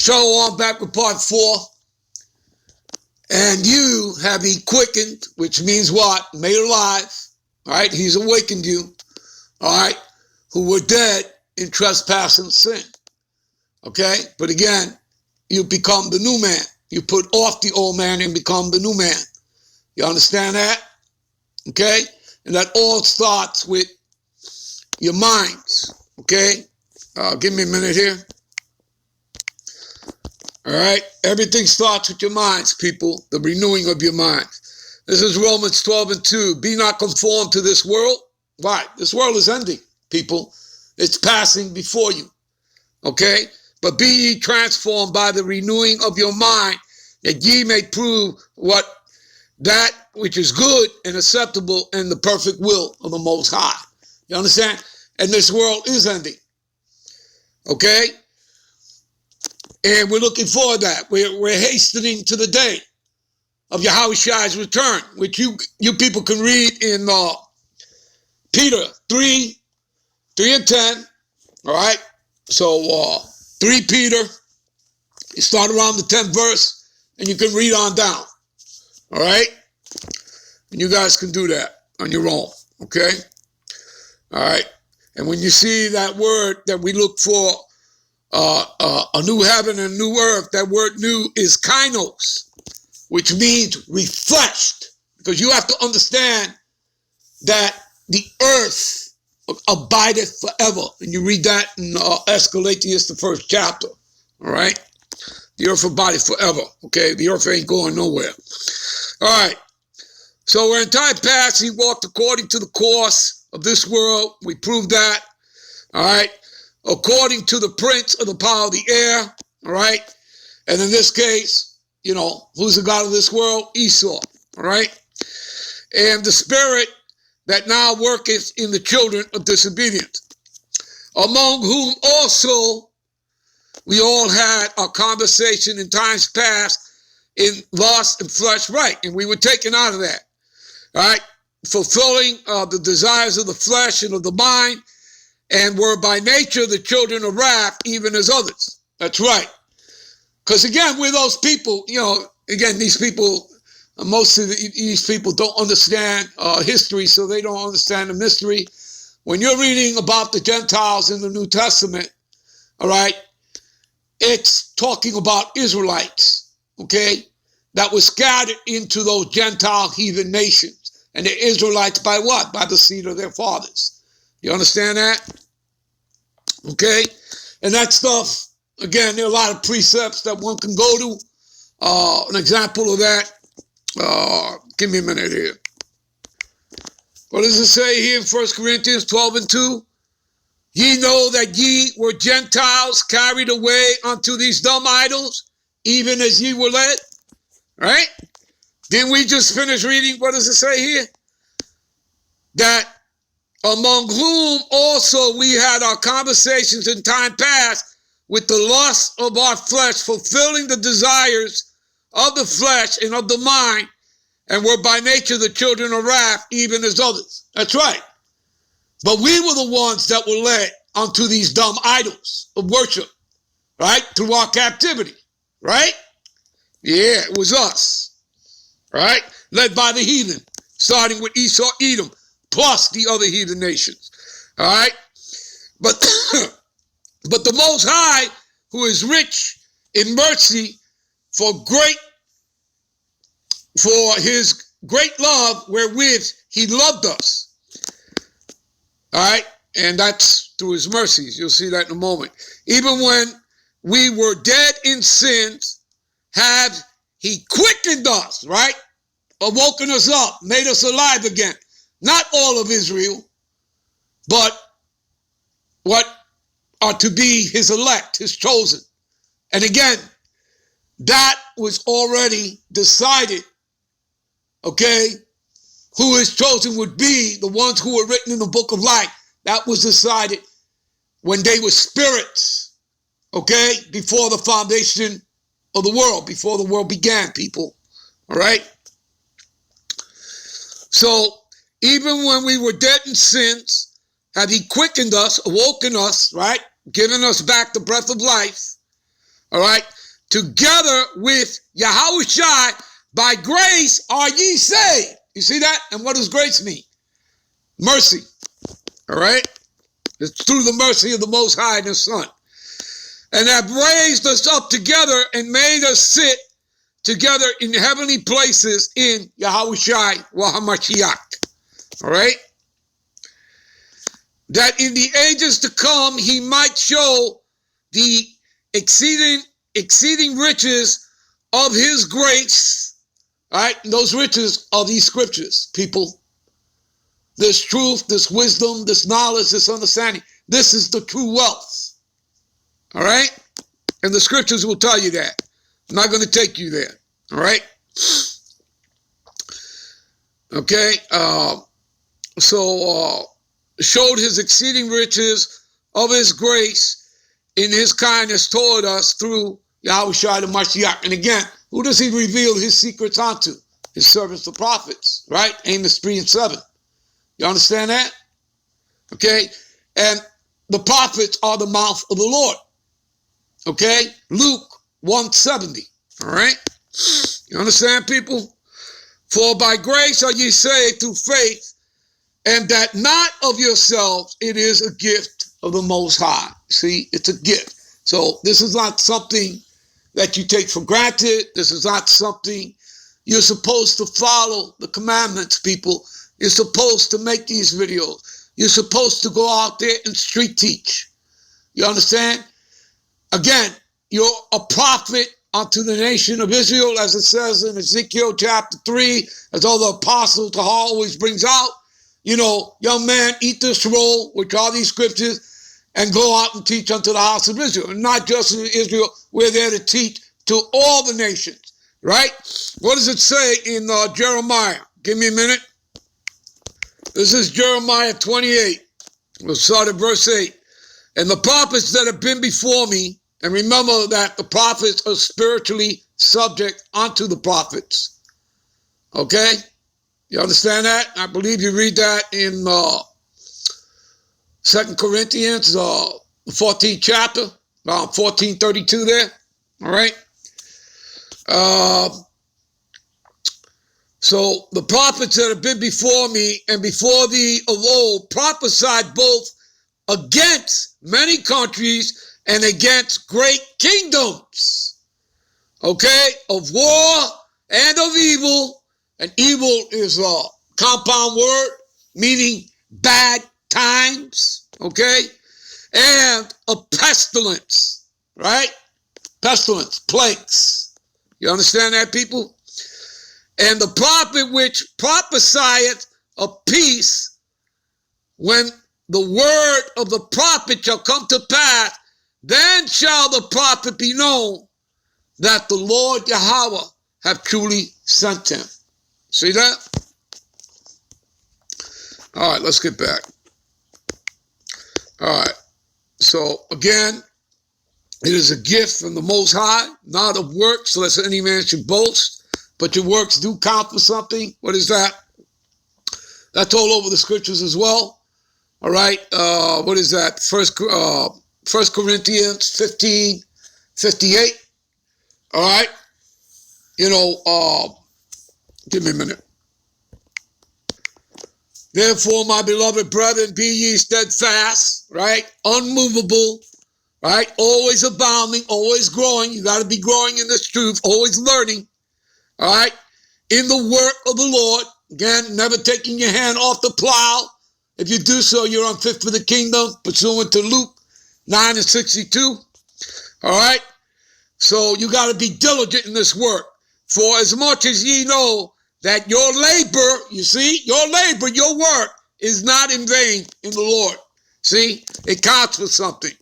Shalom, back with part 4. And you have he quickened, which means what? Made alive. All right, he's awakened you. All right, who were dead in trespass and sin. Okay, but again, you become the new man. You put off the old man and become the new man. You understand that? Okay, and that all starts with your minds. Okay, give me a minute here. All right, everything starts with your minds, people, the renewing of your minds. This is Romans 12:2. Be not conformed to this world. Why? This world is ending, people. It's passing before you, okay? But be ye transformed by the renewing of your mind, that ye may prove what that which is good and acceptable and the perfect will of the Most High. You understand? And this world is ending, okay? And we're looking forward to that. We're hastening to the day of Yahweh's return, which you people can read in Peter 3:10. All right. So 3 Peter, you start around the 10th verse, and you can read on down. All right. And you guys can do that on your own. Okay. All right. And when you see that word that we look for, a new heaven and a new earth, that word new is kainos, which means refreshed, because you have to understand that the earth abideth forever. And you read that in Escalatius, the 1st chapter. All right. The earth abideth forever. Okay. The earth ain't going nowhere. All right. So in time past, he walked according to the course of this world. We proved that. All right. According to the prince of the power of the air, all right? And in this case, you know, who's the god of this world? Esau, all right? And the spirit that now worketh in the children of disobedience, among whom also we all had our conversation in times past in lust and flesh, right? And we were taken out of that, all right? Fulfilling the desires of the flesh and of the mind, and were by nature the children of wrath, even as others. That's right. Because again, we're those people, you know, again, these people, most of these people don't understand history, so they don't understand the mystery. When you're reading about the Gentiles in the New Testament, all right, it's talking about Israelites, okay, that was scattered into those Gentile heathen nations. And the Israelites by what? By the seed of their fathers. You understand that? Okay? And that stuff, again, there are a lot of precepts that one can go to. An example of that, give me a minute here. What does it say here in 1 Corinthians 12:2? Ye know that ye were Gentiles carried away unto these dumb idols, even as ye were led. Right? Didn't we just finish reading? What does it say here? That among whom also we had our conversations in time past with the lust of our flesh, fulfilling the desires of the flesh and of the mind, and were by nature the children of wrath, even as others. That's right. But we were the ones that were led unto these dumb idols of worship, right? Through our captivity, right? Yeah, it was us, right? Led by the heathen, starting with Esau, Edom, plus the other heathen nations. All right? But the Most High, who is rich in mercy, for his great love wherewith he loved us. All right? And that's through his mercies. You'll see that in a moment. Even when we were dead in sins, had he quickened us, right? Awoken us up, made us alive again. Not all of Israel, but what are to be his elect, his chosen. And again, that was already decided, okay, who his chosen would be, the ones who were written in the book of life. That was decided when they were spirits, okay, before the foundation of the world, before the world began, people, all right? So, even when we were dead in sins, had he quickened us, awoken us, right? Given us back the breath of life, All right. Together with Yahushua, by grace are ye saved. You see that? And what does grace mean? Mercy. All right. It's through the mercy of the Most High and His Son. And have raised us up together and made us sit together in heavenly places in Yahushua wa HaMashiach. All right. That in the ages to come he might show the exceeding riches of his grace. All right. And those riches are these scriptures, people. This truth, this wisdom, this knowledge, this understanding. This is the true wealth. All right? And the scriptures will tell you that. I'm not going to take you there. All right? Okay? Showed his exceeding riches of his grace in his kindness toward us through Yahushua the Mashiach. And again, who does he reveal his secrets unto? His servants, the prophets. Right? Amos 3 and 7. You understand that? Okay? And the prophets are the mouth of the Lord. Okay? Luke 1:70. All right? You understand, people? For by grace are ye saved through faith, and that not of yourselves, it is a gift of the Most High. See, it's a gift. So this is not something that you take for granted. This is not something you're supposed to follow the commandments, people. You're supposed to make these videos. You're supposed to go out there and street teach. You understand? Again, you're a prophet unto the nation of Israel, as it says in Ezekiel chapter 3, as all the apostle Tahar always brings out. You know, young man, eat this roll, which are these scriptures, and go out and teach unto the house of Israel. And not just in Israel, we're there to teach to all the nations, right? What does it say in Jeremiah? Give me a minute. This is Jeremiah 28. We'll start at verse 8. And the prophets that have been before me, and remember that the prophets are spiritually subject unto the prophets. Okay? You understand that? I believe you read that in 2 Corinthians, the 14th chapter, around 14:32 there. All right? So the prophets that have been before me and before thee of old prophesied both against many countries and against great kingdoms, okay, of war and of evil. And evil is a compound word meaning bad times, okay, and a pestilence, right? Pestilence, plagues. You understand that, people? And the prophet which prophesieth of peace, when the word of the prophet shall come to pass, then shall the prophet be known that the Lord Yahweh have truly sent him. See that? All right, let's get back. All right. So again, it is a gift from the Most High, not of works, lest any man should boast. But your works do count for something. What is that? That's all over the scriptures as well. All right. What is that? First Corinthians 15:58. All right. You know, give me a minute. Therefore, my beloved brethren, be ye steadfast, right? Unmovable, right? Always abounding, always growing. You got to be growing in this truth, always learning. All right, in the work of the Lord. Again, never taking your hand off the plow. If you do so, you're unfit for the kingdom, pursuant to Luke 9:62. All right, so you got to be diligent in this work. For as much as ye know that your labor, you see, your labor, your work is not in vain in the Lord. See, it counts for something.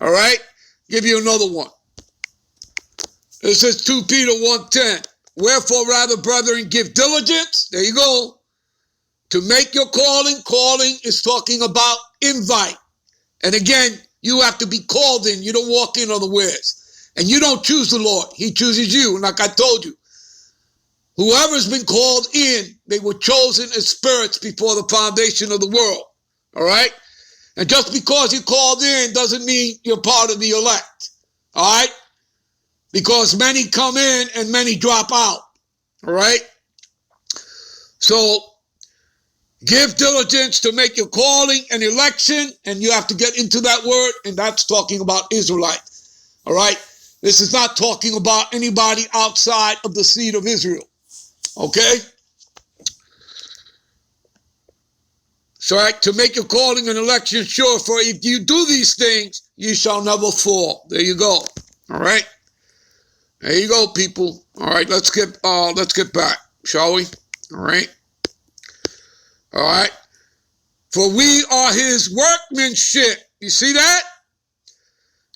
All right, give you another one. This is 2 Peter 1:10. Wherefore, rather, brethren, give diligence, there you go, to make your calling. Calling is talking about invite. And again, you have to be called in. You don't walk in unawares. And you don't choose the Lord. He chooses you. And like I told you, whoever's been called in, they were chosen as spirits before the foundation of the world. All right? And just because you're called in doesn't mean you're part of the elect. All right? because many come in and many drop out. All right? So give diligence to make your calling and election, and you have to get into that word, and that's talking about Israelites. All right? This is not talking about anybody outside of the seed of Israel. Okay? So, right, to make your calling and election sure, for if you do these things, you shall never fall. There you go. All right? There you go, people. All right, let's get back, shall we? All right? All right? For we are his workmanship. You see that?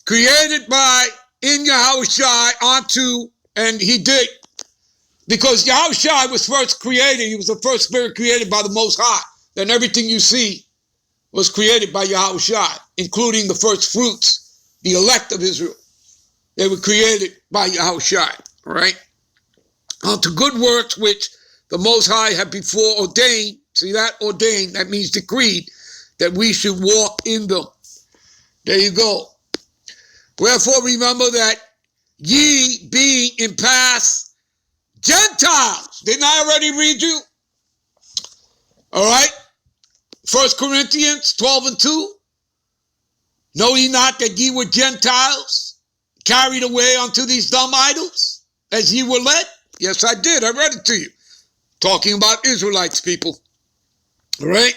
Created by in Yahushua unto, and he did. Because Yahushua was first created. He was the first spirit created by the Most High. Then everything you see was created by Yahushua, including the first fruits, the elect of Israel. They were created by Yahushua, right? Unto good works which the Most High had before ordained. See that? Ordained. That means decreed that we should walk in them. There you go. Wherefore remember that ye being in past Gentiles. Didn't I already read you? All right. 1 Corinthians 12:2. Know ye not that ye were Gentiles, carried away unto these dumb idols, as ye were led? Yes, I did. I read it to you. Talking about Israelites, people. All right.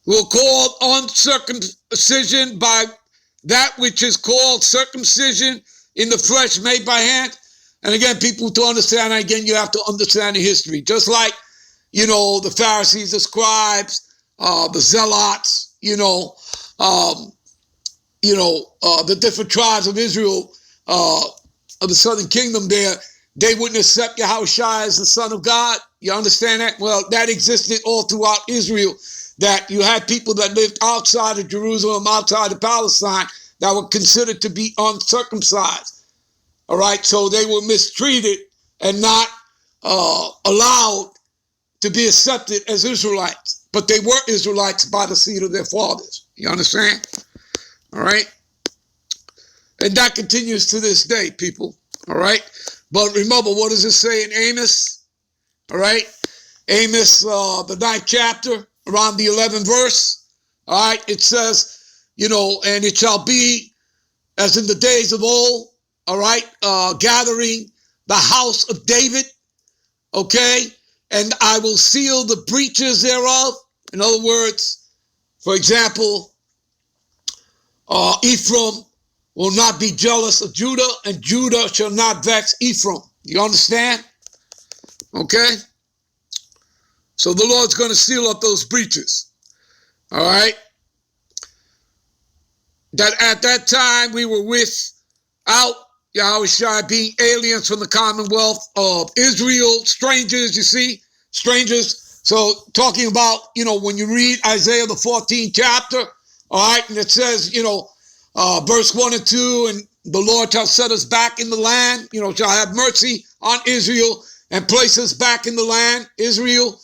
We'll call uncircumcision by that which is called circumcision in the flesh made by hand. And again, people, to understand, again, you have to understand the history. Just like, you know, the Pharisees, the scribes, the zealots, the different tribes of Israel, of the southern kingdom there, they wouldn't accept Yahushua as the Son of God. You understand that? Well, that existed all throughout Israel, that you had people that lived outside of Jerusalem, outside of Palestine, that were considered to be uncircumcised. All right, so they were mistreated and not allowed to be accepted as Israelites. But they were Israelites by the seed of their fathers. You understand? All right? And that continues to this day, people. All right? But remember, what does it say in Amos? All right? Amos, the 9th chapter, around the 11th verse. All right? It says, and it shall be as in the days of old, all right, gathering the house of David, okay? And I will seal the breaches thereof. In other words, for example, Ephraim will not be jealous of Judah, and Judah shall not vex Ephraim. You understand? Okay? So the Lord's going to seal up those breaches. All right? That at that time we were without Yahushua, being aliens from the commonwealth of Israel, strangers, you see, strangers. So talking about, when you read Isaiah the 14th chapter, all right, and it says, verse 1 and 2, and the Lord shall set us back in the land, shall have mercy on Israel and place us back in the land, Israel,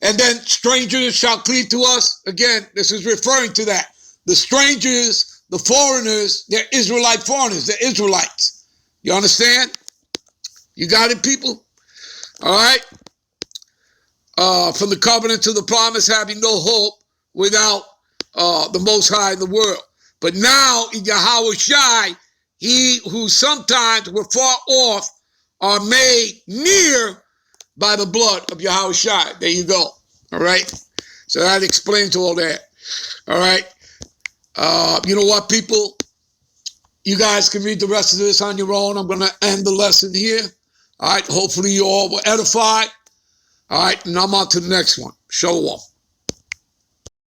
and then strangers shall cleave to us. Again, this is referring to that. The strangers, the foreigners, they're Israelite foreigners, they're Israelites. You understand? You got it, people? All right? From the covenant to the promise, having no hope without the Most High in the world. But now in Yahushua, he who sometimes were far off are made near by the blood of Yahushua. There you go. All right? So that explains all that. All right? You know what, people? You guys can read the rest of this on your own. I'm going to end the lesson here. All right? Hopefully you all were edified. All right? And I'm on to the next one. Shalom.